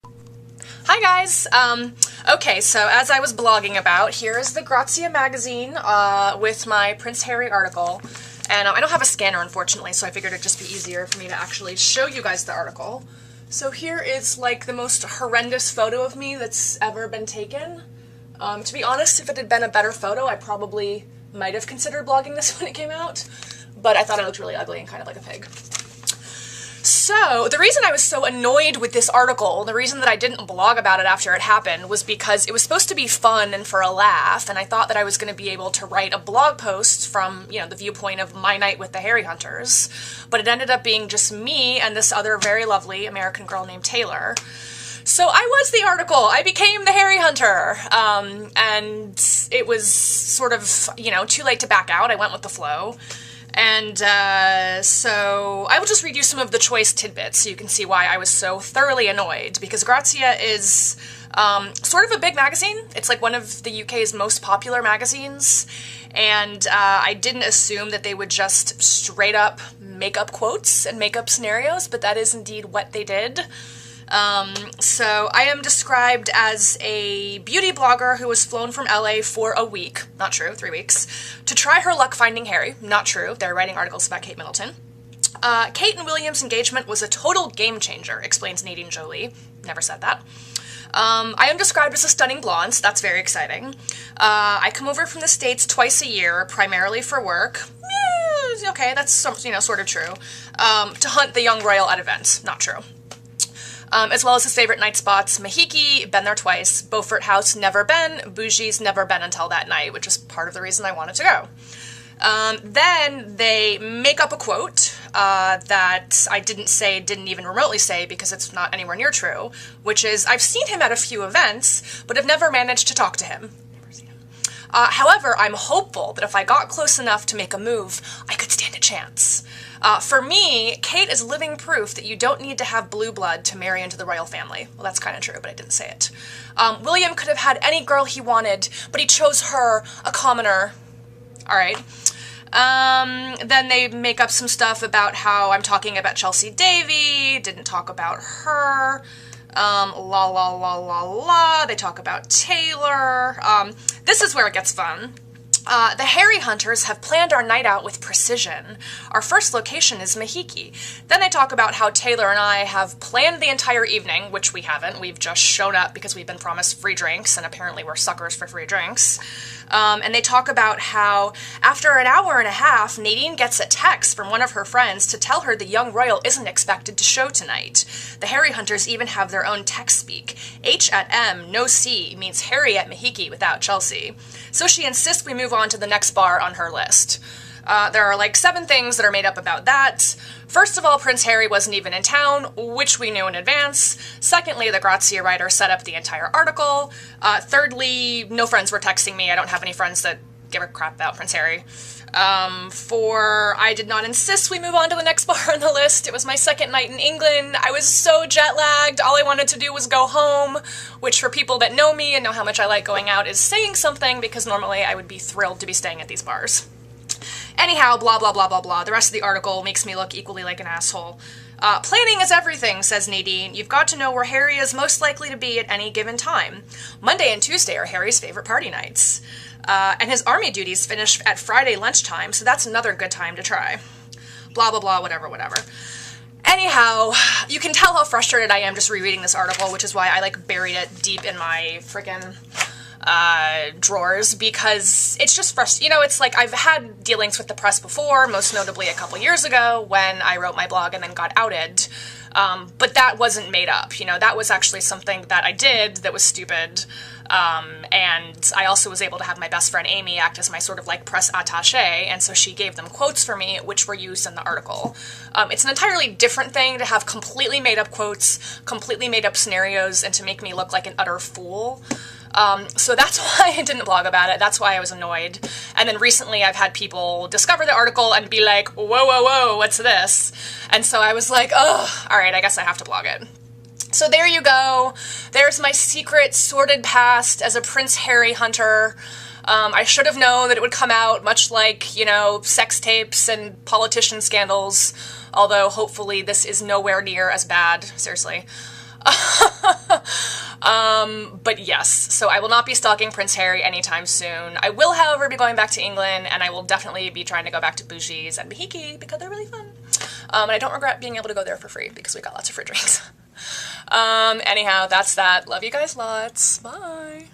Hi guys! Okay, so as I was blogging about, here is the Grazie magazine with my Prince Harry article. And I don't have a scanner, unfortunately, so I figured it'd just be easier for me to actually show you guys the article. So here is, like, the most horrendous photo of me that's ever been taken. To be honest, if it had been a better photo, I probably might have considered blogging this when it came out. But I thought I looked really ugly and kind of like a pig. So, the reason I was so annoyed with this article, the reason that I didn't blog about it after it happened, was because it was supposed to be fun and for a laugh, and I thought that I was going to be able to write a blog post from, you know, the viewpoint of my night with the Harry Hunters, but it ended up being just me and this other very lovely American girl named Taylor. So I was the article. I became the Harry Hunter, and it was sort of, you know, too late to back out. I went with the flow. And so I will just read you some of the choice tidbits so you can see why I was so thoroughly annoyed, because Grazie is sort of a big magazine. It's like one of the UK's most popular magazines, and I didn't assume that they would just straight up make up quotes and make up scenarios, but that is indeed what they did. So I am described as a beauty blogger who was flown from LA for a week, not true, 3 weeks, to try her luck finding Harry, not true, they're writing articles about Kate Middleton. Kate and William's engagement was a total game changer, explains Nadine Jolie, never said that. I am described as a stunning blonde, so that's very exciting. I come over from the States twice a year, primarily for work. Okay, that's, you know, sort of true. To hunt the young royal at events, not true. As well as his favorite night spots, Mahiki, been there twice, Beaufort House, never been, Bougie's, never been until that night, which is part of the reason I wanted to go. Then they make up a quote that I didn't even remotely say because it's not anywhere near true, which is, I've seen him at a few events, but have never managed to talk to him. However, I'm hopeful that if I got close enough to make a move, I could stand a chance. For me, Kate is living proof that you don't need to have blue blood to marry into the royal family. Well, that's kind of true, but I didn't say it. William could have had any girl he wanted, but he chose her, a commoner. Alright. Then they make up some stuff about how I'm talking about Chelsea Davy, didn't talk about her. They talk about Taylor. This is where it gets fun. The Harry Hunters have planned our night out with precision. Our first location is Mahiki. Then they talk about how Taylor and I have planned the entire evening, which we haven't. We've just shown up because we've been promised free drinks, and apparently we're suckers for free drinks. And they talk about how, after an hour and a half, Nadine gets a text from one of her friends to tell her the young royal isn't expected to show tonight. The Harry Hunters even have their own text speak. H at M, no C, means Harry at Mahiki without Chelsea. So she insists we move on to the next bar on her list. There are like 7 things that are made up about that. First of all, Prince Harry wasn't even in town, which we knew in advance. Secondly, the Grazie writer set up the entire article. Thirdly, no friends were texting me. I don't have any friends that give a crap about Prince Harry. 4, I did not insist we move on to the next bar on the list. It was my second night in England. I was so jet-lagged. All I wanted to do was go home, which for people that know me and know how much I like going out is saying something, because normally I would be thrilled to be staying at these bars. Anyhow, blah, blah, blah, blah, blah. The rest of the article makes me look equally like an asshole. Planning is everything, says Nadine. You've got to know where Harry is most likely to be at any given time. Monday and Tuesday are Harry's favorite party nights. And his army duties finish at Friday lunchtime, so that's another good time to try. Blah, blah, blah, whatever, whatever. Anyhow, you can tell how frustrated I am just rereading this article, which is why I, like, buried it deep in my frickin' drawers, because it's just frustrating. You know, it's like I've had dealings with the press before, most notably a couple years ago when I wrote my blog and then got outed. But that wasn't made up, you know, that was actually something that I did that was stupid. And I also was able to have my best friend Amy act as my sort of like press attaché, and so she gave them quotes for me, which were used in the article. It's an entirely different thing to have completely made up quotes, completely made up scenarios, and to make me look like an utter fool. So that's why I didn't blog about it, that's why I was annoyed. And then recently I've had people discover the article and be like, whoa, whoa, whoa, what's this? And so I was like, oh, alright, I guess I have to blog it. So there you go. There's my secret sordid past as a Prince Harry hunter. I should have known that it would come out, much like, you know, sex tapes and politician scandals, although hopefully this is nowhere near as bad, seriously. But yes, so I will not be stalking Prince Harry anytime soon. I will, however, be going back to England, and I will definitely be trying to go back to Bougie's and Mahiki because they're really fun. And I don't regret being able to go there for free because we got lots of free drinks. Anyhow, that's that. Love you guys lots. Bye.